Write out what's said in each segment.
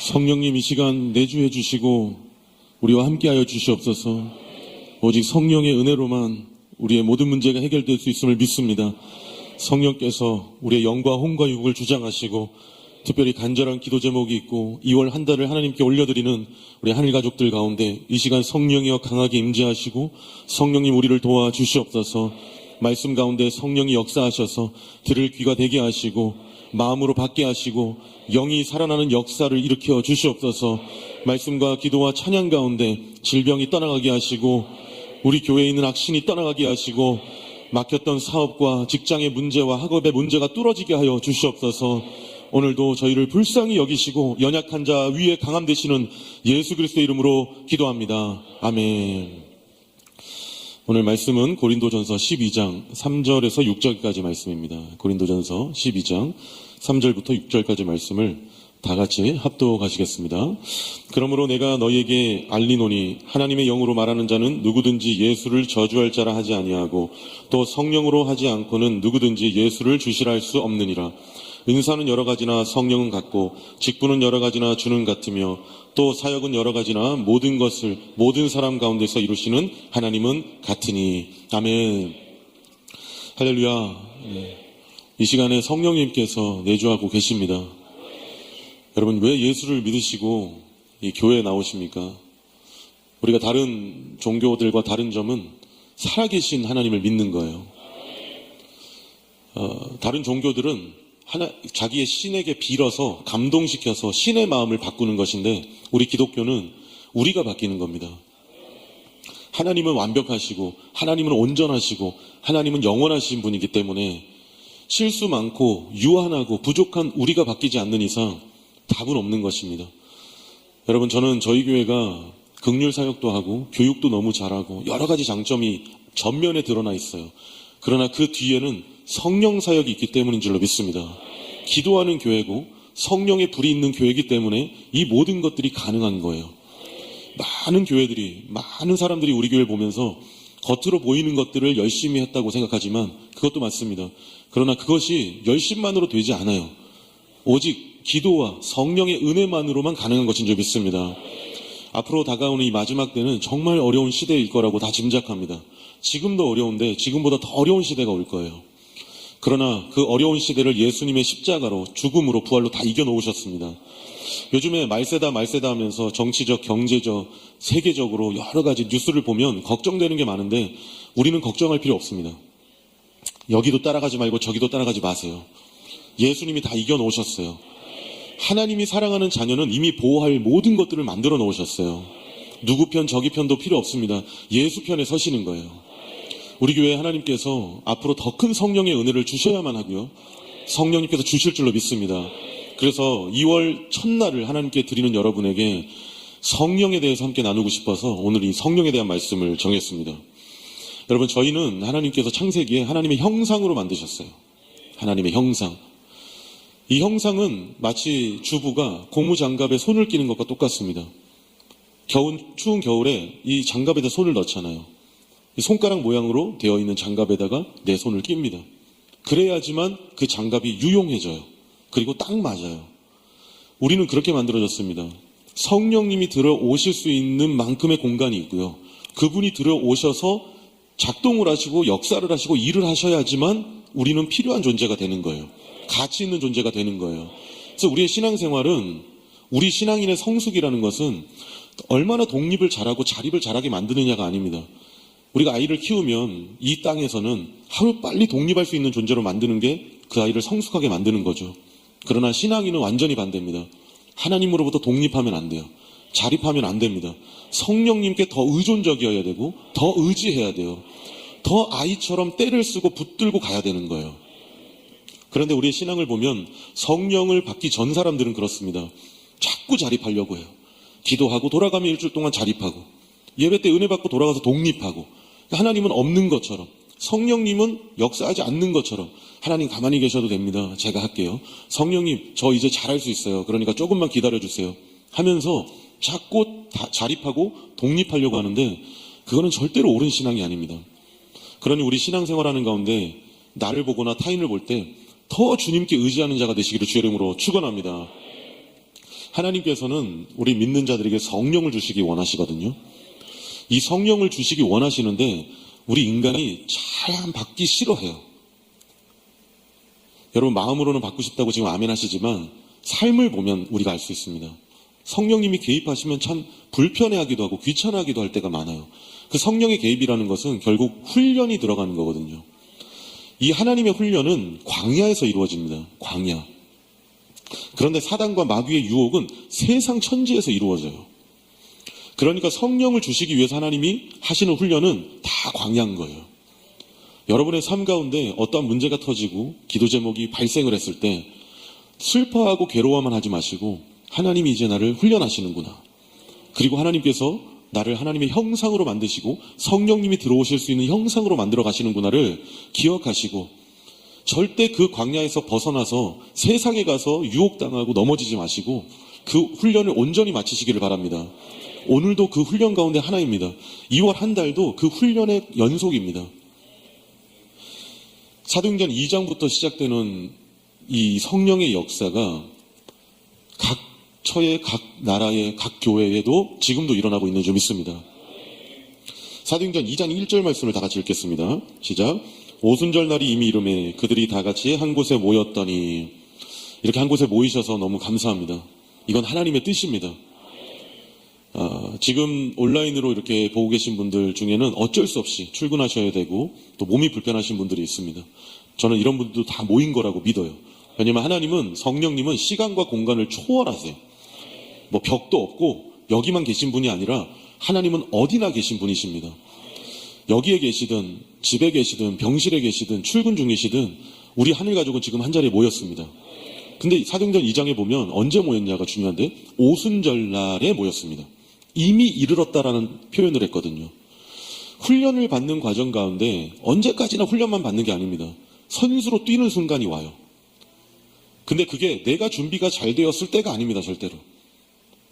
성령님 이 시간 내주해 주시고 우리와 함께하여 주시옵소서. 오직 성령의 은혜로만 우리의 모든 문제가 해결될 수 있음을 믿습니다. 성령께서 우리의 영과 혼과 육을 주장하시고 특별히 간절한 기도 제목이 있고 2월 한 달을 하나님께 올려드리는 우리 하늘 가족들 가운데 이 시간 성령이여 강하게 임재하시고 성령님 우리를 도와주시옵소서. 말씀 가운데 성령이 역사하셔서 들을 귀가 되게 하시고 마음으로 받게 하시고 영이 살아나는 역사를 일으켜 주시옵소서. 말씀과 기도와 찬양 가운데 질병이 떠나가게 하시고 우리 교회에 있는 악신이 떠나가게 하시고 막혔던 사업과 직장의 문제와 학업의 문제가 뚫어지게 하여 주시옵소서. 오늘도 저희를 불쌍히 여기시고 연약한 자 위에 강함 되시는 예수 그리스도의 이름으로 기도합니다. 아멘. 오늘 말씀은 고린도전서 12장 3절에서 6절까지 말씀입니다. 고린도전서 12장 3절부터 6절까지 말씀을 다 같이 합독하시겠습니다. 그러므로 내가 너희에게 알리노니 하나님의 영으로 말하는 자는 누구든지 예수를 저주할 자라 하지 아니하고 또 성령으로 하지 않고는 누구든지 예수를 주시라 할 수 없느니라. 은사는 여러 가지나 성령은 같고 직분은 여러 가지나 주는 같으며 또 사역은 여러 가지나 모든 것을 모든 사람 가운데서 이루시는 하나님은 같으니. 아멘. 할렐루야. 이 시간에 성령님께서 내주하고 계십니다. 여러분, 왜 예수를 믿으시고 이 교회에 나오십니까? 우리가 다른 종교들과 다른 점은 살아계신 하나님을 믿는 거예요. 다른 종교들은 자기의 신에게 빌어서 감동시켜서 신의 마음을 바꾸는 것인데 우리 기독교는 우리가 바뀌는 겁니다. 하나님은 완벽하시고 하나님은 온전하시고 하나님은 영원하신 분이기 때문에 실수 많고 유한하고 부족한 우리가 바뀌지 않는 이상 답은 없는 것입니다. 여러분, 저는 저희 교회가 긍휼 사역도 하고 교육도 너무 잘하고 여러 가지 장점이 전면에 드러나 있어요. 그러나 그 뒤에는 성령 사역이 있기 때문인 줄로 믿습니다. 기도하는 교회고 성령의 불이 있는 교회이기 때문에 이 모든 것들이 가능한 거예요. 많은 교회들이, 많은 사람들이 우리 교회를 보면서 겉으로 보이는 것들을 열심히 했다고 생각하지만 그것도 맞습니다. 그러나 그것이 열심만으로 되지 않아요. 오직 기도와 성령의 은혜만으로만 가능한 것인 줄 믿습니다. 앞으로 다가오는 이 마지막 때는 정말 어려운 시대일 거라고 다 짐작합니다. 지금도 어려운데 지금보다 더 어려운 시대가 올 거예요. 그러나 그 어려운 시대를 예수님의 십자가로 죽음으로 부활로 다 이겨놓으셨습니다. 요즘에 말세다 하면서 정치적, 경제적, 세계적으로 여러 가지 뉴스를 보면 걱정되는 게 많은데 우리는 걱정할 필요 없습니다. 여기도 따라가지 말고 저기도 따라가지 마세요. 예수님이 다 이겨놓으셨어요. 하나님이 사랑하는 자녀는 이미 보호할 모든 것들을 만들어 놓으셨어요. 누구 편 저기 편도 필요 없습니다. 예수 편에 서시는 거예요. 우리 교회에 하나님께서 앞으로 더 큰 성령의 은혜를 주셔야만 하고요. 성령님께서 주실 줄로 믿습니다. 그래서 2월 첫날을 하나님께 드리는 여러분에게 성령에 대해서 함께 나누고 싶어서 오늘 이 성령에 대한 말씀을 정했습니다. 여러분, 저희는 하나님께서 창세기에 하나님의 형상으로 만드셨어요. 하나님의 형상. 이 형상은 마치 주부가 고무장갑에 손을 끼는 것과 똑같습니다. 추운 겨울에 이 장갑에다 손을 넣잖아요. 이 손가락 모양으로 되어 있는 장갑에다가 내 손을 낍니다. 그래야지만 그 장갑이 유용해져요. 그리고 딱 맞아요. 우리는 그렇게 만들어졌습니다. 성령님이 들어오실 수 있는 만큼의 공간이 있고요. 그분이 들어오셔서 작동을 하시고 역사를 하시고 일을 하셔야지만 우리는 필요한 존재가 되는 거예요. 가치 있는 존재가 되는 거예요. 그래서 우리의 신앙생활은, 우리 신앙인의 성숙이라는 것은 얼마나 독립을 잘하고 자립을 잘하게 만드느냐가 아닙니다. 우리가 아이를 키우면 이 땅에서는 하루빨리 독립할 수 있는 존재로 만드는 게 그 아이를 성숙하게 만드는 거죠. 그러나 신앙인은 완전히 반대입니다. 하나님으로부터 독립하면 안 돼요. 자립하면 안 됩니다. 성령님께 더 의존적이어야 되고 더 의지해야 돼요. 더 아이처럼 때를 쓰고 붙들고 가야 되는 거예요. 그런데 우리의 신앙을 보면 성령을 받기 전 사람들은 그렇습니다. 자꾸 자립하려고 해요. 기도하고 돌아가면 일주일 동안 자립하고 예배 때 은혜 받고 돌아가서 독립하고 하나님은 없는 것처럼 성령님은 역사하지 않는 것처럼 하나님 가만히 계셔도 됩니다. 제가 할게요. 성령님 저 이제 잘할 수 있어요. 그러니까 조금만 기다려주세요. 하면서 자꾸 자립하고 독립하려고 하는데 그거는 절대로 옳은 신앙이 아닙니다. 그러니 우리 신앙생활하는 가운데 나를 보거나 타인을 볼 때 더 주님께 의지하는 자가 되시기를 주의 이름으로 축원합니다. 하나님께서는 우리 믿는 자들에게 성령을 주시기 원하시거든요. 이 성령을 주시기 원하시는데 우리 인간이 잘 받기 싫어해요. 여러분 마음으로는 받고 싶다고 지금 아멘 하시지만 삶을 보면 우리가 알 수 있습니다. 성령님이 개입하시면 참 불편해하기도 하고 귀찮아하기도 할 때가 많아요. 그 성령의 개입이라는 것은 결국 훈련이 들어가는 거거든요. 이 하나님의 훈련은 광야에서 이루어집니다. 광야. 그런데 사단과 마귀의 유혹은 세상 천지에서 이루어져요. 그러니까 성령을 주시기 위해서 하나님이 하시는 훈련은 다 광야인 거예요. 여러분의 삶 가운데 어떠한 문제가 터지고 기도 제목이 발생을 했을 때 슬퍼하고 괴로워만 하지 마시고 하나님이 이제 나를 훈련하시는구나. 그리고 하나님께서 나를 하나님의 형상으로 만드시고 성령님이 들어오실 수 있는 형상으로 만들어 가시는구나를 기억하시고 절대 그 광야에서 벗어나서 세상에 가서 유혹당하고 넘어지지 마시고 그 훈련을 온전히 마치시기를 바랍니다. 오늘도 그 훈련 가운데 하나입니다. 2월 한 달도 그 훈련의 연속입니다. 사도행전 2장부터 시작되는 이 성령의 역사가 각 처의 각 나라의 각 교회에도 지금도 일어나고 있는 줄 믿습니다. 사도행전 2장 1절 말씀을 다 같이 읽겠습니다. 시작. 오순절 날이 이미 이르매 그들이 다 같이 한 곳에 모였더니. 이렇게 한 곳에 모이셔서 너무 감사합니다. 이건 하나님의 뜻입니다. 지금 온라인으로 이렇게 보고 계신 분들 중에는 어쩔 수 없이 출근하셔야 되고 또 몸이 불편하신 분들이 있습니다. 저는 이런 분들도 다 모인 거라고 믿어요. 왜냐하면 하나님은 성령님은 시간과 공간을 초월하세요. 뭐 벽도 없고 여기만 계신 분이 아니라 하나님은 어디나 계신 분이십니다. 여기에 계시든 집에 계시든 병실에 계시든 출근 중이시든 우리 하늘가족은 지금 한 자리에 모였습니다. 근데 사도행전 2장에 보면 언제 모였냐가 중요한데 오순절 날에 모였습니다. 이미 이르렀다라는 표현을 했거든요. 훈련을 받는 과정 가운데 언제까지나 훈련만 받는 게 아닙니다. 선수로 뛰는 순간이 와요. 근데 그게 내가 준비가 잘 되었을 때가 아닙니다. 절대로.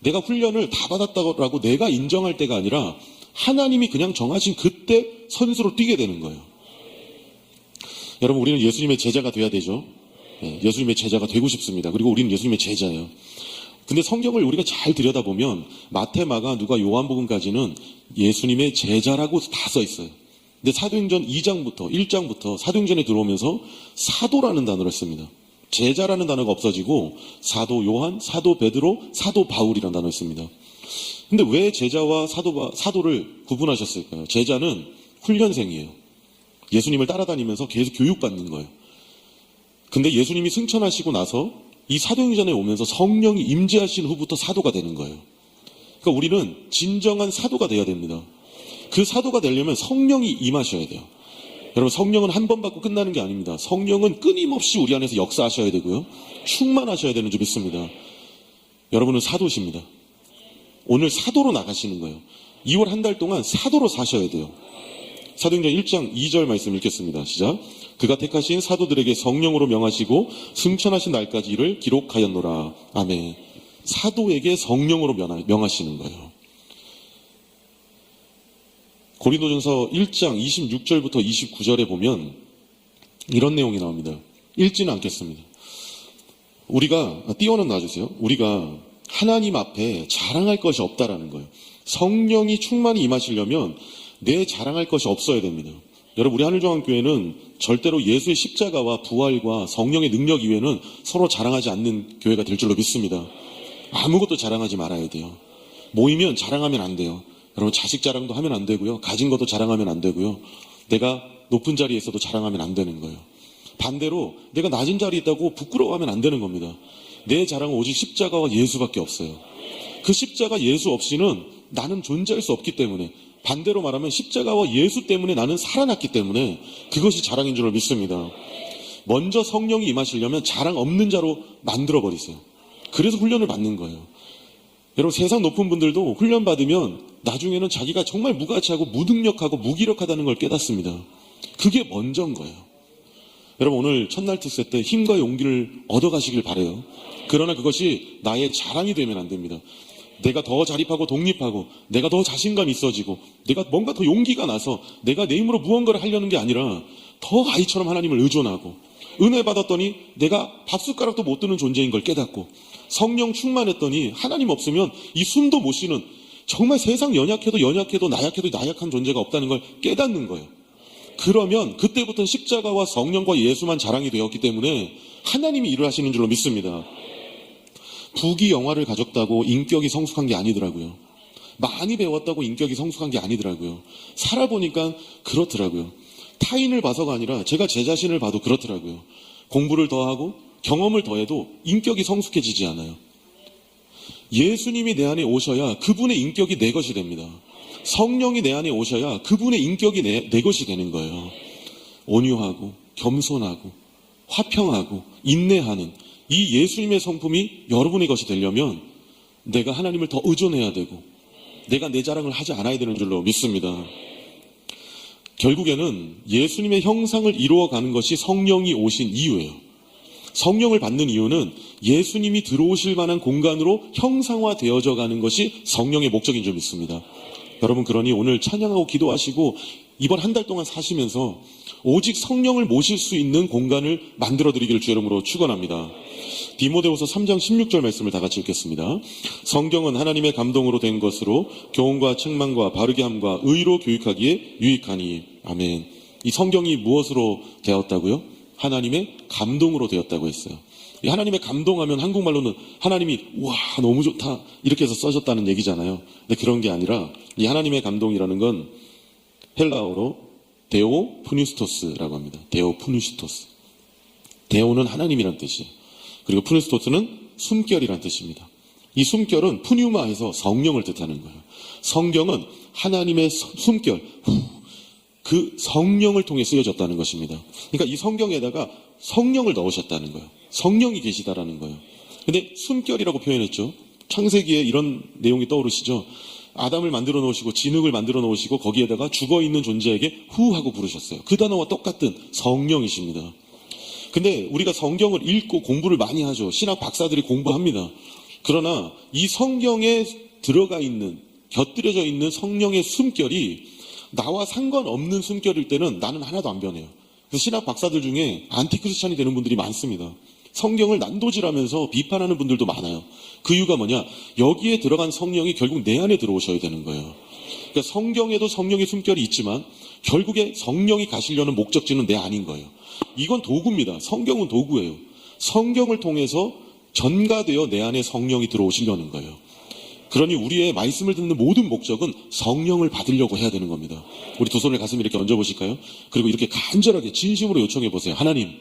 내가 훈련을 다 받았다고 내가 인정할 때가 아니라 하나님이 그냥 정하신 그때 선수로 뛰게 되는 거예요. 여러분 우리는 예수님의 제자가 돼야 되죠. 예수님의 제자가 되고 싶습니다. 그리고 우리는 예수님의 제자예요. 근데 성경을 우리가 잘 들여다보면 마태, 마가, 누가, 요한복음까지는 예수님의 제자라고 다 써 있어요. 근데 사도행전 2장부터 1장부터 사도행전에 들어오면서 사도라는 단어를 씁니다. 제자라는 단어가 없어지고 사도 요한, 사도 베드로, 사도 바울이라는 단어를 씁니다. 근데 왜 제자와 사도를 구분하셨을까요? 제자는 훈련생이에요. 예수님을 따라다니면서 계속 교육받는 거예요. 근데 예수님이 승천하시고 나서 이 사도행전에 오면서 성령이 임재하신 후부터 사도가 되는 거예요. 그러니까 우리는 진정한 사도가 돼야 됩니다. 그 사도가 되려면 성령이 임하셔야 돼요. 여러분 성령은 한 번 받고 끝나는 게 아닙니다. 성령은 끊임없이 우리 안에서 역사하셔야 되고요. 충만하셔야 되는 줄 믿습니다. 여러분은 사도십니다. 오늘 사도로 나가시는 거예요. 2월 한 달 동안 사도로 사셔야 돼요. 사도행전 1장 2절 말씀 읽겠습니다. 시작. 그가 택하신 사도들에게 성령으로 명하시고 승천하신 날까지 이를 기록하였노라. 아멘. 사도에게 성령으로 명하시는 거예요. 고린도전서 1장 26절부터 29절에 보면 이런 내용이 나옵니다. 읽지는 않겠습니다. 우리가 띄워는 놔주세요. 우리가 하나님 앞에 자랑할 것이 없다라는 거예요. 성령이 충만히 임하시려면 내 자랑할 것이 없어야 됩니다. 여러분 우리 하늘종합교회는 절대로 예수의 십자가와 부활과 성령의 능력 이외에는 서로 자랑하지 않는 교회가 될 줄로 믿습니다. 아무것도 자랑하지 말아야 돼요. 모이면 자랑하면 안 돼요. 여러분 자식 자랑도 하면 안 되고요. 가진 것도 자랑하면 안 되고요. 내가 높은 자리에 있어도 자랑하면 안 되는 거예요. 반대로 내가 낮은 자리에 있다고 부끄러워하면 안 되는 겁니다. 내 자랑은 오직 십자가와 예수밖에 없어요. 그 십자가 예수 없이는 나는 존재할 수 없기 때문에, 반대로 말하면 십자가와 예수 때문에 나는 살아났기 때문에 그것이 자랑인 줄 믿습니다. 먼저 성령이 임하시려면 자랑 없는 자로 만들어버리세요. 그래서 훈련을 받는 거예요. 여러분 세상 높은 분들도 훈련 받으면 나중에는 자기가 정말 무가치하고 무능력하고 무기력하다는 걸 깨닫습니다. 그게 먼저인 거예요. 여러분 오늘 첫날 특세 때 힘과 용기를 얻어가시길 바라요. 그러나 그것이 나의 자랑이 되면 안 됩니다. 내가 더 자립하고 독립하고 내가 더 자신감 있어지고 내가 뭔가 더 용기가 나서 내가 내 힘으로 무언가를 하려는 게 아니라 더 아이처럼 하나님을 의존하고 은혜 받았더니 내가 밥숟가락도 못 드는 존재인 걸 깨닫고, 성령 충만했더니 하나님 없으면 이 숨도 못 쉬는, 정말 세상 연약해도 나약한 존재가 없다는 걸 깨닫는 거예요. 그러면 그때부터는 십자가와 성령과 예수만 자랑이 되었기 때문에 하나님이 일을 하시는 줄로 믿습니다. 부귀 영화를 가졌다고 인격이 성숙한 게 아니더라고요. 많이 배웠다고 인격이 성숙한 게 아니더라고요. 살아보니까 그렇더라고요. 타인을 봐서가 아니라 제가 제 자신을 봐도 그렇더라고요. 공부를 더하고 경험을 더해도 인격이 성숙해지지 않아요. 예수님이 내 안에 오셔야 그분의 인격이 내 것이 됩니다. 성령이 내 안에 오셔야 그분의 인격이 내 것이 되는 거예요. 온유하고 겸손하고 화평하고 인내하는 이 예수님의 성품이 여러분의 것이 되려면 내가 하나님을 더 의존해야 되고 내가 내 자랑을 하지 않아야 되는 줄로 믿습니다. 결국에는 예수님의 형상을 이루어가는 것이 성령이 오신 이유예요. 성령을 받는 이유는 예수님이 들어오실 만한 공간으로 형상화되어져 가는 것이 성령의 목적인 줄 믿습니다. 여러분, 그러니 오늘 찬양하고 기도하시고 이번 한 달 동안 사시면서 오직 성령을 모실 수 있는 공간을 만들어드리기를 주 이름으로 축원합니다. 디모데후서 3장 16절 말씀을 다 같이 읽겠습니다. 성경은 하나님의 감동으로 된 것으로 교훈과 책망과 바르게 함과 의로 교육하기에 유익하니. 아멘. 이 성경이 무엇으로 되었다고요? 하나님의 감동으로 되었다고 했어요. 이 하나님의 감동하면 한국말로는 하나님이 와 너무 좋다 이렇게 해서 써졌다는 얘기잖아요. 근데 그런 게 아니라 이 하나님의 감동이라는 건 헬라어로 데오 푸니스토스라고 합니다. 데오 푸니스토스. 데오는 하나님이란 뜻이에요. 그리고 푸니스토스는 숨결이란 뜻입니다. 이 숨결은 푸뉴마에서 성령을 뜻하는 거예요. 성경은 하나님의 숨결, 그 성령을 통해 쓰여졌다는 것입니다. 그러니까 이 성경에다가 성령을 넣으셨다는 거예요. 성령이 계시다라는 거예요. 근데 숨결이라고 표현했죠. 창세기에 이런 내용이 떠오르시죠. 아담을 만들어 놓으시고 진흙을 만들어 놓으시고 거기에다가 죽어있는 존재에게 후 하고 부르셨어요. 그 단어와 똑같은 성령이십니다. 근데 우리가 성경을 읽고 공부를 많이 하죠. 신학 박사들이 공부합니다. 그러나 이 성경에 들어가 있는, 곁들여져 있는 성령의 숨결이 나와 상관없는 숨결일 때는 나는 하나도 안 변해요. 그래서 신학 박사들 중에 안티크리스찬이 되는 분들이 많습니다. 성경을 난도질하면서 비판하는 분들도 많아요. 그 이유가 뭐냐? 여기에 들어간 성령이 결국 내 안에 들어오셔야 되는 거예요. 그러니까 성경에도 성령의 숨결이 있지만 결국에 성령이 가시려는 목적지는 내 안인 거예요. 이건 도구입니다. 성경은 도구예요. 성경을 통해서 전가되어 내 안에 성령이 들어오시려는 거예요. 그러니 우리의 말씀을 듣는 모든 목적은 성령을 받으려고 해야 되는 겁니다. 우리 두 손을 가슴에 이렇게 얹어보실까요? 그리고 이렇게 간절하게 진심으로 요청해 보세요. 하나님,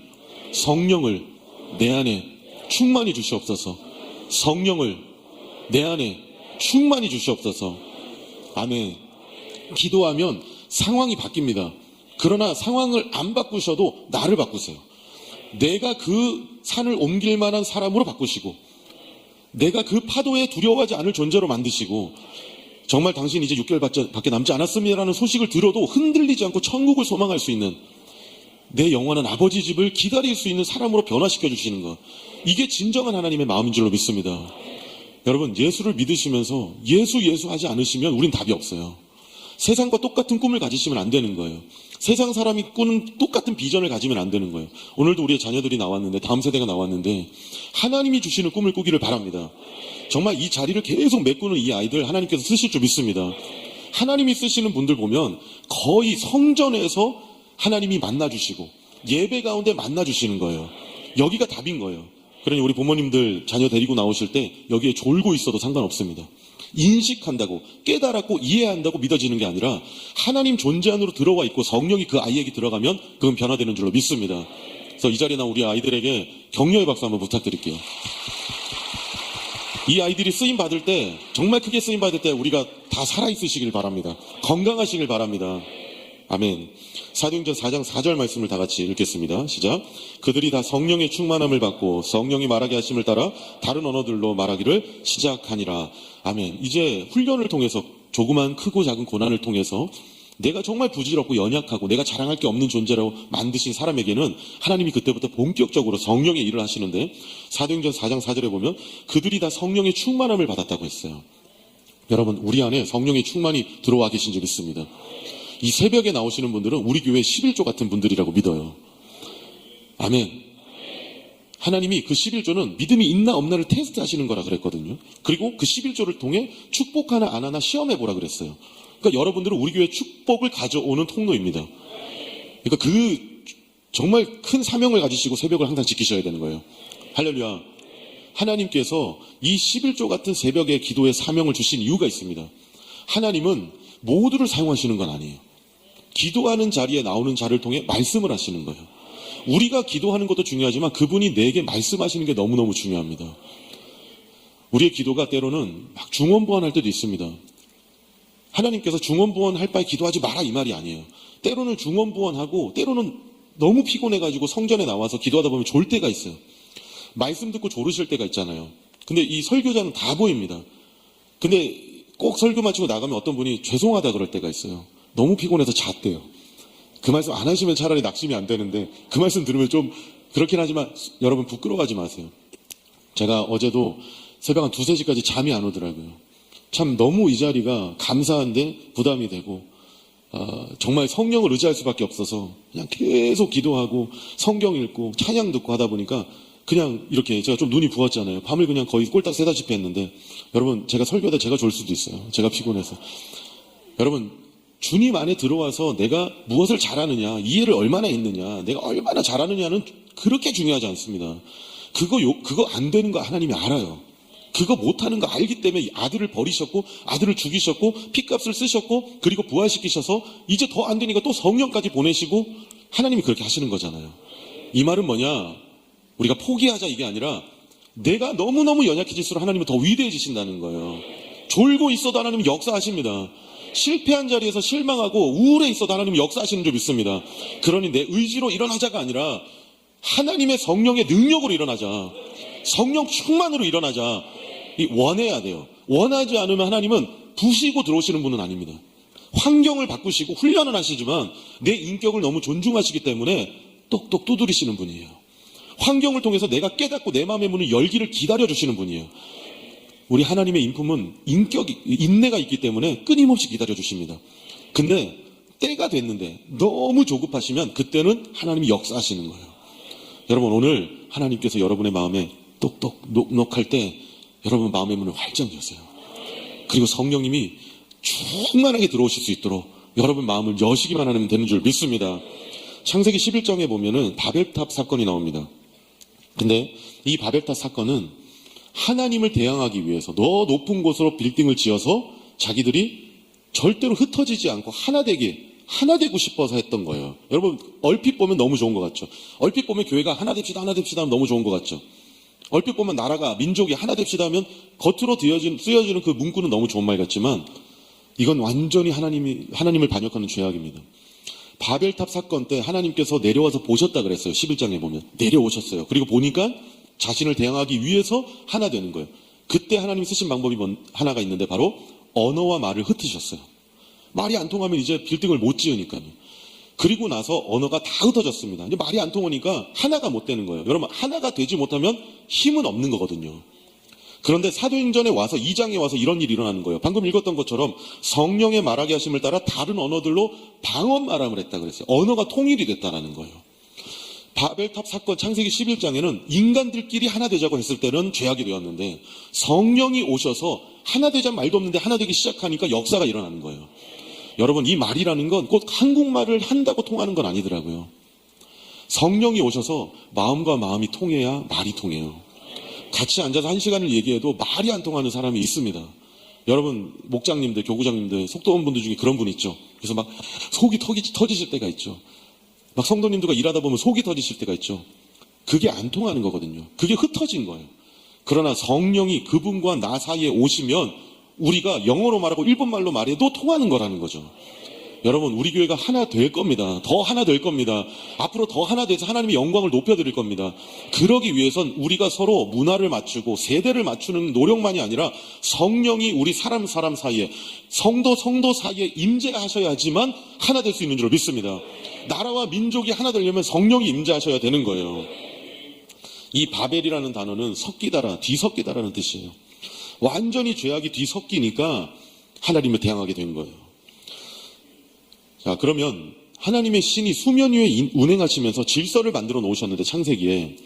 성령을 내 안에 충만히 주시옵소서. 성령을 내 안에 충만히 주시옵소서. 아멘. 기도하면 상황이 바뀝니다. 그러나 상황을 안 바꾸셔도 나를 바꾸세요. 내가 그 산을 옮길 만한 사람으로 바꾸시고 내가 그 파도에 두려워하지 않을 존재로 만드시고 정말 당신 이제 6개월밖에 남지 않았습니다라는 소식을 들어도 흔들리지 않고 천국을 소망할 수 있는 내 영원한 아버지 집을 기다릴 수 있는 사람으로 변화시켜 주시는 것, 이게 진정한 하나님의 마음인 줄로 믿습니다. 여러분, 예수를 믿으시면서 예수 하지 않으시면 우린 답이 없어요. 세상과 똑같은 꿈을 가지시면 안 되는 거예요. 세상 사람이 꾸는 똑같은 비전을 가지면 안 되는 거예요. 오늘도 우리의 자녀들이 나왔는데, 다음 세대가 나왔는데 하나님이 주시는 꿈을 꾸기를 바랍니다. 정말 이 자리를 계속 메꾸는 이 아이들 하나님께서 쓰실 줄 믿습니다. 하나님이 쓰시는 분들 보면 거의 성전에서 하나님이 만나주시고 예배 가운데 만나주시는 거예요. 여기가 답인 거예요. 그러니 우리 부모님들 자녀 데리고 나오실 때 여기에 졸고 있어도 상관없습니다. 인식한다고, 깨달았고 이해한다고 믿어지는 게 아니라 하나님 존재 안으로 들어와 있고 성령이 그 아이에게 들어가면 그건 변화되는 줄로 믿습니다. 그래서 이 자리에 나온 우리 아이들에게 격려의 박수 한번 부탁드릴게요. 이 아이들이 쓰임 받을 때, 정말 크게 쓰임 받을 때 우리가 다 살아있으시길 바랍니다. 건강하시길 바랍니다. 아멘. 사도행전 4장 4절 말씀을 다 같이 읽겠습니다. 시작. 그들이 다 성령의 충만함을 받고 성령이 말하게 하심을 따라 다른 언어들로 말하기를 시작하니라. 아멘. 이제 훈련을 통해서 조그만 크고 작은 고난을 통해서 내가 정말 부질없고 연약하고 내가 자랑할 게 없는 존재라고 만드신 사람에게는 하나님이 그때부터 본격적으로 성령의 일을 하시는데, 사도행전 4장 4절에 보면 그들이 다 성령의 충만함을 받았다고 했어요. 여러분, 우리 안에 성령의 충만이 들어와 계신 줄 믿습니다. 이 새벽에 나오시는 분들은 우리 교회 11조 같은 분들이라고 믿어요. 아멘. 하나님이 그 11조는 믿음이 있나 없나를 테스트 하시는 거라 그랬거든요. 그리고 그 11조를 통해 축복하나 안 하나 시험해 보라 그랬어요. 그러니까 여러분들은 우리 교회 축복을 가져오는 통로입니다. 그러니까 그 정말 큰 사명을 가지시고 새벽을 항상 지키셔야 되는 거예요. 할렐루야. 하나님께서 이 11조 같은 새벽의 기도의 사명을 주신 이유가 있습니다. 하나님은 모두를 사용하시는 건 아니에요. 기도하는 자리에 나오는 자를 통해 말씀을 하시는 거예요. 우리가 기도하는 것도 중요하지만 그분이 내게 말씀하시는 게 너무너무 중요합니다. 우리의 기도가 때로는 막 중언부언할 때도 있습니다. 하나님께서 중언부언할 바에 기도하지 마라 이 말이 아니에요. 때로는 중언부언하고 때로는 너무 피곤해가지고 성전에 나와서 기도하다 보면 졸 때가 있어요. 말씀 듣고 졸으실 때가 있잖아요. 근데 이 설교자는 다 보입니다. 근데 꼭 설교 마치고 나가면 어떤 분이 죄송하다 그럴 때가 있어요. 너무 피곤해서 잤대요. 그 말씀 안 하시면 차라리 낙심이 안 되는데 그 말씀 들으면 좀 그렇긴 하지만 여러분 부끄러워하지 마세요. 제가 어제도 새벽 한 2, 3시까지 잠이 안 오더라고요. 참 너무 이 자리가 감사한데 부담이 되고 정말 성령을 의지할 수밖에 없어서 그냥 계속 기도하고 성경 읽고 찬양 듣고 하다 보니까 그냥 이렇게 제가 좀 눈이 부었잖아요. 밤을 그냥 거의 꼴딱 새다시피 했는데 여러분 제가 설교하다 제가 졸 수도 있어요. 제가 피곤해서. 여러분 주님 안에 들어와서 내가 무엇을 잘하느냐, 이해를 얼마나 했느냐, 내가 얼마나 잘하느냐는 그렇게 중요하지 않습니다. 그거 안 되는 거 하나님이 알아요. 그거 못하는 거 알기 때문에 아들을 버리셨고 아들을 죽이셨고 피값을 쓰셨고 그리고 부활시키셔서 이제 더 안 되니까 또 성령까지 보내시고 하나님이 그렇게 하시는 거잖아요. 이 말은 뭐냐? 우리가 포기하자 이게 아니라 내가 너무너무 연약해질수록 하나님은 더 위대해지신다는 거예요. 졸고 있어도 하나님은 역사하십니다. 실패한 자리에서 실망하고 우울해 있어도 하나님은 역사하시는 줄 믿습니다. 그러니 내 의지로 일어나자가 아니라 하나님의 성령의 능력으로 일어나자. 성령 충만으로 일어나자. 원해야 돼요. 원하지 않으면 하나님은 부시고 들어오시는 분은 아닙니다. 환경을 바꾸시고 훈련을 하시지만 내 인격을 너무 존중하시기 때문에 똑똑 두드리시는 분이에요. 환경을 통해서 내가 깨닫고 내 마음의 문을 열기를 기다려주시는 분이에요. 우리 하나님의 인품은 인내가 있기 때문에 끊임없이 기다려주십니다. 근데 때가 됐는데 너무 조급하시면 그때는 하나님이 역사하시는 거예요. 여러분 오늘 하나님께서 여러분의 마음에 똑똑 녹록할 때 여러분 마음의 문을 활짝 여세요. 그리고 성령님이 충만하게 들어오실 수 있도록 여러분 마음을 여시기만 하면 되는 줄 믿습니다. 창세기 11장에 보면은 바벨탑 사건이 나옵니다. 근데 이 바벨탑 사건은 하나님을 대항하기 위해서 더 높은 곳으로 빌딩을 지어서 자기들이 절대로 흩어지지 않고 하나 되고 싶어서 했던 거예요. 여러분 얼핏 보면 너무 좋은 것 같죠. 얼핏 보면 교회가 하나 됩시다 하면 너무 좋은 것 같죠. 얼핏 보면 나라가 민족이 하나 됩시다 하면 겉으로 쓰여지는 그 문구는 너무 좋은 말 같지만 이건 완전히 하나님을 반역하는 죄악입니다. 바벨탑 사건 때 하나님께서 내려와서 보셨다 그랬어요. 11장에 보면 내려오셨어요. 그리고 보니까 자신을 대항하기 위해서 하나 되는 거예요. 그때 하나님이 쓰신 방법이 하나가 있는데 바로 언어와 말을 흩으셨어요. 말이 안 통하면 이제 빌딩을 못 지으니까요. 그리고 나서 언어가 다 흩어졌습니다. 이제 말이 안 통하니까 하나가 못 되는 거예요. 여러분 하나가 되지 못하면 힘은 없는 거거든요. 그런데 사도행전에 와서 2장에 와서 이런 일이 일어나는 거예요. 방금 읽었던 것처럼 성령의 말하게 하심을 따라 다른 언어들로 방언 말함을 했다 그랬어요. 언어가 통일이 됐다라는 거예요. 바벨탑 사건 창세기 11장에는 인간들끼리 하나 되자고 했을 때는 죄악이 되었는데 성령이 오셔서 하나 되자 말도 없는데 하나 되기 시작하니까 역사가 일어나는 거예요. 여러분 이 말이라는 건 꼭 한국말을 한다고 통하는 건 아니더라고요. 성령이 오셔서 마음과 마음이 통해야 말이 통해요. 같이 앉아서 1시간을 얘기해도 말이 안 통하는 사람이 있습니다. 여러분 목장님들 교구장님들 속도원 분들 중에 그런 분 있죠. 그래서 막 속이 터지실 때가 있죠. 막 성도님들과 일하다 보면 속이 터지실 때가 있죠. 그게 안 통하는 거거든요. 그게 흩어진 거예요. 그러나 성령이 그분과 나 사이에 오시면 우리가 영어로 말하고 일본말로 말해도 통하는 거라는 거죠. 여러분 우리 교회가 하나 될 겁니다. 더 하나 될 겁니다. 앞으로 더 하나 돼서 하나님의 영광을 높여드릴 겁니다. 그러기 위해선 우리가 서로 문화를 맞추고 세대를 맞추는 노력만이 아니라 성령이 우리 사람 사이에 성도 사이에 임재하셔야지만 하나 될 수 있는 줄 믿습니다. 나라와 민족이 하나 되려면 성령이 임재하셔야 되는 거예요. 이 바벨이라는 단어는 섞이다라 뒤섞이다라는 뜻이에요. 완전히 죄악이 뒤섞이니까 하나님을 대항하게 된 거예요. 자, 그러면 하나님의 신이 수면 위에 운행하시면서 질서를 만들어 놓으셨는데 창세기에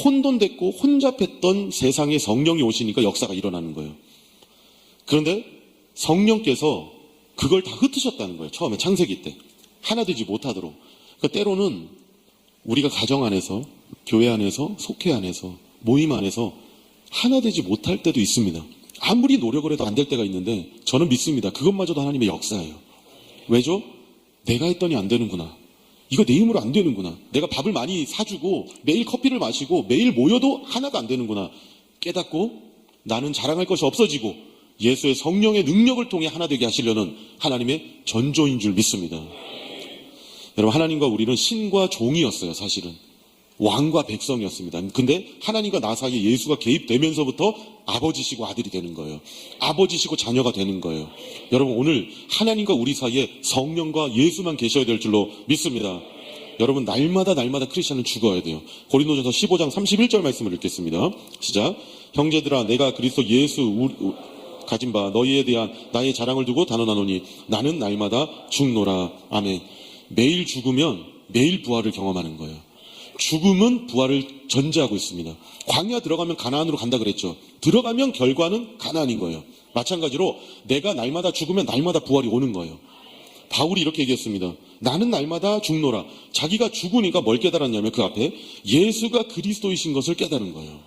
혼돈됐고 혼잡했던 세상에 성령이 오시니까 역사가 일어나는 거예요. 그런데 성령께서 그걸 다 흩으셨다는 거예요. 처음에 창세기 때. 하나 되지 못하도록. 그러니까 때로는 우리가 가정 안에서, 교회 안에서, 속회 안에서, 모임 안에서 하나 되지 못할 때도 있습니다. 아무리 노력을 해도 안 될 때가 있는데 저는 믿습니다. 그것마저도 하나님의 역사예요. 왜죠? 내가 했더니 안 되는구나. 이거 내 힘으로 안 되는구나. 내가 밥을 많이 사주고 매일 커피를 마시고 매일 모여도 하나가 안 되는구나. 깨닫고 나는 자랑할 것이 없어지고 예수의 성령의 능력을 통해 하나 되게 하시려는 하나님의 전조인 줄 믿습니다. 여러분, 하나님과 우리는 신과 종이었어요. 사실은 왕과 백성이었습니다. 근데 하나님과 나 사이에 예수가 개입되면서부터 아버지시고 아들이 되는 거예요. 아버지시고 자녀가 되는 거예요. 여러분, 오늘 하나님과 우리 사이에 성령과 예수만 계셔야 될 줄로 믿습니다. 여러분, 날마다 크리스찬은 죽어야 돼요. 고린도전서 15장 31절 말씀을 읽겠습니다. 시작. 형제들아, 내가 그리스도 예수 가진 바 너희에 대한 나의 자랑을 두고 단언하노니 나는 날마다 죽노라. 아멘. 매일 죽으면 매일 부활을 경험하는 거예요. 죽음은 부활을 전제하고 있습니다. 광야 들어가면 가나안으로 간다 그랬죠. 들어가면 결과는 가나안인 거예요. 마찬가지로 내가 날마다 죽으면 날마다 부활이 오는 거예요. 바울이 이렇게 얘기했습니다. 나는 날마다 죽노라. 자기가 죽으니까 뭘 깨달았냐면 그 앞에 예수가 그리스도이신 것을 깨달은 거예요.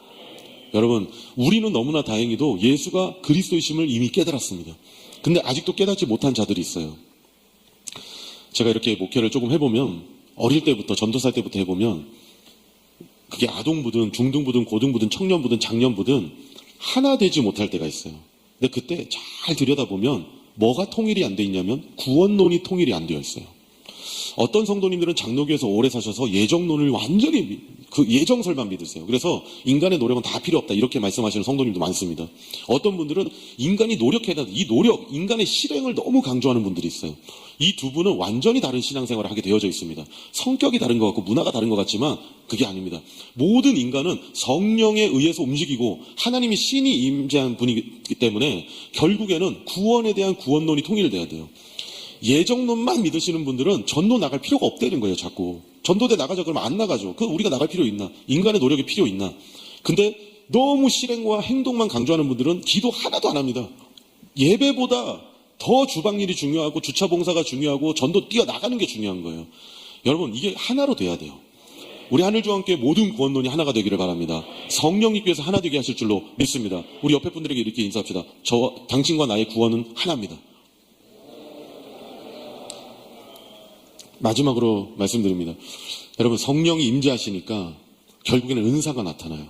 여러분, 우리는 너무나 다행히도 예수가 그리스도이심을 이미 깨달았습니다. 근데 아직도 깨닫지 못한 자들이 있어요. 제가 이렇게 목회를 조금 해보면, 어릴 때부터, 전도살 때부터 해보면 그게 아동부든 중등부든 고등부든 청년부든 장년부든 하나 되지 못할 때가 있어요. 근데 그때 잘 들여다보면 뭐가 통일이 안 돼 있냐면 구원론이 통일이 안 되어 있어요. 어떤 성도님들은 장로교에서 오래 사셔서 예정론을 완전히 그 예정설만 믿으세요. 그래서 인간의 노력은 다 필요 없다 이렇게 말씀하시는 성도님도 많습니다. 어떤 분들은 인간이 노력해야 한다. 이 노력, 인간의 실행을 너무 강조하는 분들이 있어요. 이 두 분은 완전히 다른 신앙생활을 하게 되어져 있습니다. 성격이 다른 것 같고 문화가 다른 것 같지만 그게 아닙니다. 모든 인간은 성령에 의해서 움직이고 하나님이 신이 임재한 분이기 때문에 결국에는 구원에 대한 구원론이 통일돼야 돼요. 예정론만 믿으시는 분들은 전도 나갈 필요가 없다는 거예요. 자꾸 전도대 나가자 그러면 안 나가죠. 그 우리가 나갈 필요 있나? 인간의 노력이 필요 있나? 근데 너무 실행과 행동만 강조하는 분들은 기도 하나도 안 합니다. 예배보다 더 주방일이 중요하고 주차 봉사가 중요하고 전도 뛰어나가는 게 중요한 거예요. 여러분, 이게 하나로 돼야 돼요. 우리 하늘주왕교회 모든 구원론이 하나가 되기를 바랍니다. 성령님께서 하나 되게 하실 줄로 믿습니다. 우리 옆에 분들에게 이렇게 인사합시다. 당신과 나의 구원은 하나입니다. 마지막으로 말씀드립니다. 여러분, 성령이 임재하시니까 결국에는 은사가 나타나요.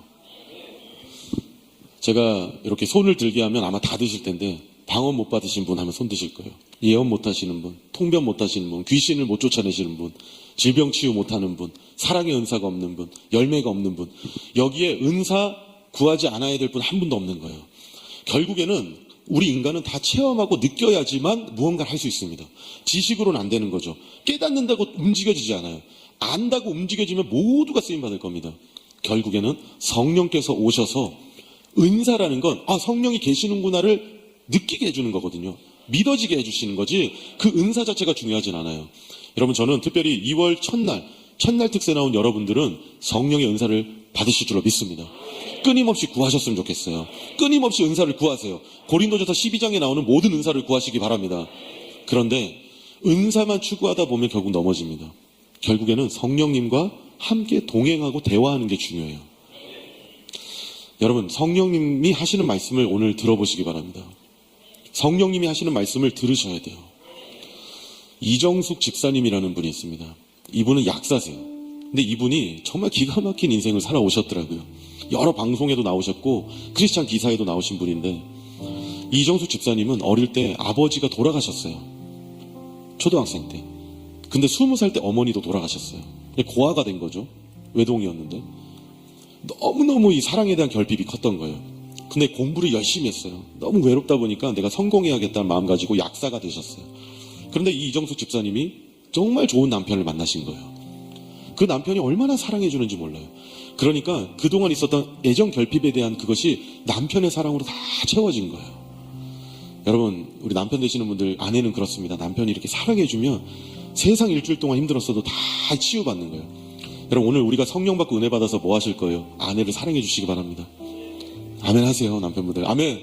제가 이렇게 손을 들게 하면 아마 다 드실 텐데 방언 못 받으신 분 하면 손 드실 거예요. 예언 못 하시는 분, 통변 못 하시는 분, 귀신을 못 쫓아내시는 분, 질병 치유 못 하는 분, 사랑의 은사가 없는 분, 열매가 없는 분, 여기에 은사 구하지 않아야 될 분 한 분도 없는 거예요. 결국에는 우리 인간은 다 체험하고 느껴야지만 무언가를 할 수 있습니다. 지식으로는 안 되는 거죠. 깨닫는다고 움직여지지 않아요. 안다고 움직여지면 모두가 쓰임받을 겁니다. 결국에는 성령께서 오셔서 은사라는 건 성령이 계시는구나를 느끼게 해주는 거거든요. 믿어지게 해주시는 거지 그 은사 자체가 중요하진 않아요. 여러분, 저는 특별히 2월 첫날 특세 나온 여러분들은 성령의 은사를 받으실 줄로 믿습니다. 끊임없이 구하셨으면 좋겠어요. 끊임없이 은사를 구하세요. 고린도전서 12장에 나오는 모든 은사를 구하시기 바랍니다. 그런데 은사만 추구하다 보면 결국 넘어집니다. 결국에는 성령님과 함께 동행하고 대화하는 게 중요해요. 여러분, 성령님이 하시는 말씀을 오늘 들어보시기 바랍니다. 성령님이 하시는 말씀을 들으셔야 돼요. 이정숙 집사님이라는 분이 있습니다. 이분은 약사세요. 근데 이분이 정말 기가 막힌 인생을 살아오셨더라고요. 여러 방송에도 나오셨고 크리스찬 기사에도 나오신 분인데, 이정숙 집사님은 어릴 때 아버지가 돌아가셨어요. 초등학생 때. 근데 20살 때 어머니도 돌아가셨어요. 고아가 된 거죠. 외동이었는데 너무너무 이 사랑에 대한 결핍이 컸던 거예요. 근데 공부를 열심히 했어요. 너무 외롭다 보니까 내가 성공해야겠다는 마음 가지고 약사가 되셨어요. 그런데 이 이정숙 집사님이 정말 좋은 남편을 만나신 거예요. 그 남편이 얼마나 사랑해 주는지 몰라요. 그러니까 그동안 있었던 애정 결핍에 대한 그것이 남편의 사랑으로 다 채워진 거예요. 여러분, 우리 남편 되시는 분들, 아내는 그렇습니다. 남편이 이렇게 사랑해 주면 세상 일주일 동안 힘들었어도 다 치유받는 거예요. 여러분, 오늘 우리가 성령 받고 은혜 받아서 뭐 하실 거예요? 아내를 사랑해 주시기 바랍니다. 아멘 하세요, 남편분들. 아멘.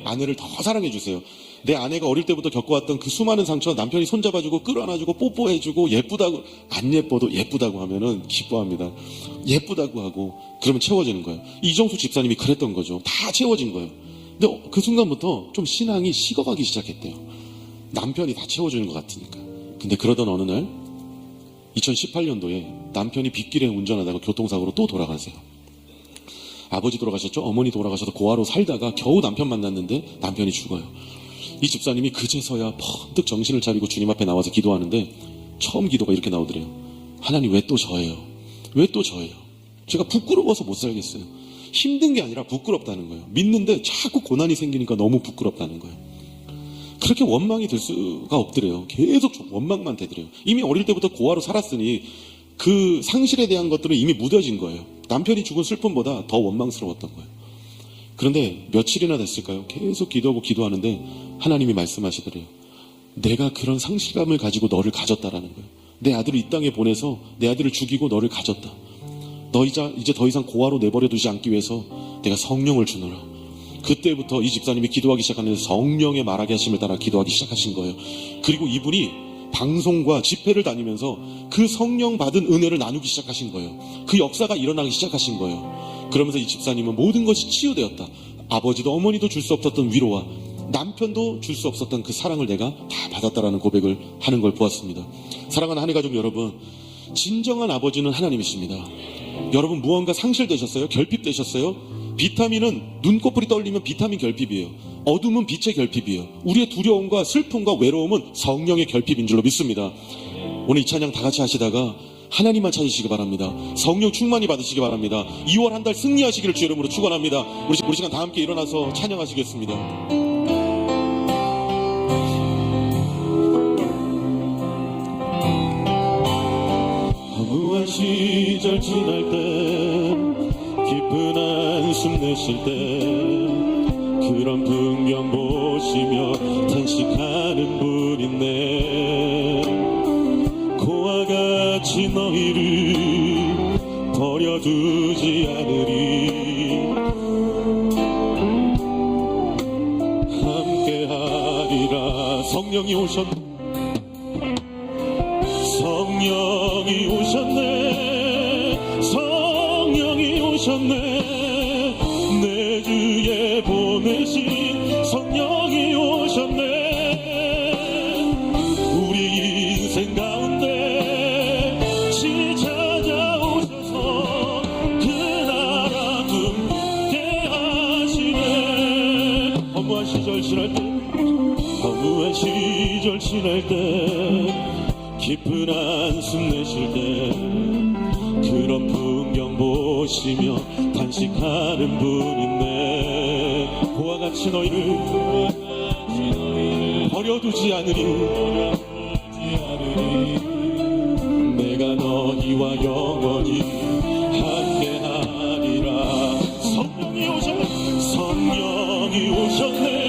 아내를 더 사랑해 주세요. 내 아내가 어릴 때부터 겪어왔던 그 수많은 상처, 남편이 손잡아주고 끌어안아주고 뽀뽀해주고 예쁘다고, 안 예뻐도 예쁘다고 하면은 기뻐합니다. 예쁘다고 하고 그러면 채워지는 거예요. 이정수 집사님이 그랬던 거죠. 다 채워진 거예요. 근데 그 순간부터 좀 신앙이 식어가기 시작했대요. 남편이 다 채워주는 것 같으니까. 근데 그러던 어느 날 2018년도에 남편이 빗길에 운전하다가 교통사고로 또 돌아가세요. 아버지 돌아가셨죠? 어머니 돌아가셔서 고아로 살다가 겨우 남편 만났는데 남편이 죽어요. 이 집사님이 그제서야 번뜩 정신을 차리고 주님 앞에 나와서 기도하는데 처음 기도가 이렇게 나오더래요. 하나님, 왜 또 저예요? 왜 또 저예요? 제가 부끄러워서 못 살겠어요. 힘든 게 아니라 부끄럽다는 거예요. 믿는데 자꾸 고난이 생기니까 너무 부끄럽다는 거예요. 그렇게 원망이 될 수가 없더래요. 계속 원망만 되더래요. 이미 어릴 때부터 고아로 살았으니 그 상실에 대한 것들은 이미 무뎌진 거예요. 남편이 죽은 슬픔보다 더 원망스러웠던 거예요. 그런데 며칠이나 됐을까요? 계속 기도하고 기도하는데 하나님이 말씀하시더래요. 내가 그런 상실감을 가지고 너를 가졌다라는 거예요. 내 아들을 이 땅에 보내서 내 아들을 죽이고 너를 가졌다. 너 이제 더 이상 고아로 내버려 두지 않기 위해서 내가 성령을 주노라. 그때부터 이 집사님이 기도하기 시작하면서 성령의 말하게 하심을 따라 기도하기 시작하신 거예요. 그리고 이분이 방송과 집회를 다니면서 그 성령 받은 은혜를 나누기 시작하신 거예요. 그 역사가 일어나기 시작하신 거예요. 그러면서 이 집사님은 모든 것이 치유되었다. 아버지도 어머니도 줄 수 없었던 위로와 남편도 줄 수 없었던 그 사랑을 내가 다 받았다라는 고백을 하는 걸 보았습니다. 사랑하는 한해 가족 여러분, 진정한 아버지는 하나님이십니다. 여러분, 무언가 상실되셨어요? 결핍되셨어요? 비타민은 눈꺼풀이 떨리면 비타민 결핍이에요. 어둠은 빛의 결핍이에요. 우리의 두려움과 슬픔과 외로움은 성령의 결핍인 줄로 믿습니다. 오늘 이 찬양 다 같이 하시다가 하나님만 찾으시기 바랍니다. 성령 충만히 받으시기 바랍니다. 2월 한 달 승리하시기를 주 이름으로 축원합니다. 우리 시간 다 함께 일어나서 찬양하시겠습니다. 허무한 시절 지날 때, 깊은 한숨 내쉴 때, 그런 풍경 보시며 탄식하는 분 있네. 고와 같이 너희를 버려두지 않으리. 함께하리라. 성령이 오셨네. 성령이 오셨네. 성령이 오셨네. 내 주에 보내신 성령이 오셨네. 우리 인생 가운데 시 찾아오셔서 그 나라 품게 하시네. 허무한 시절 지날 때, 허무한 시절 지날 때, 깊은 한숨 내쉴 때, 그런 풍경 보시며 탄식하는 분 있네. 고와 같이 너희를 버려두지 않으리. 내가 너희와 영원히 함께하리라. 성령이 오셨네. 성령이 오셨네.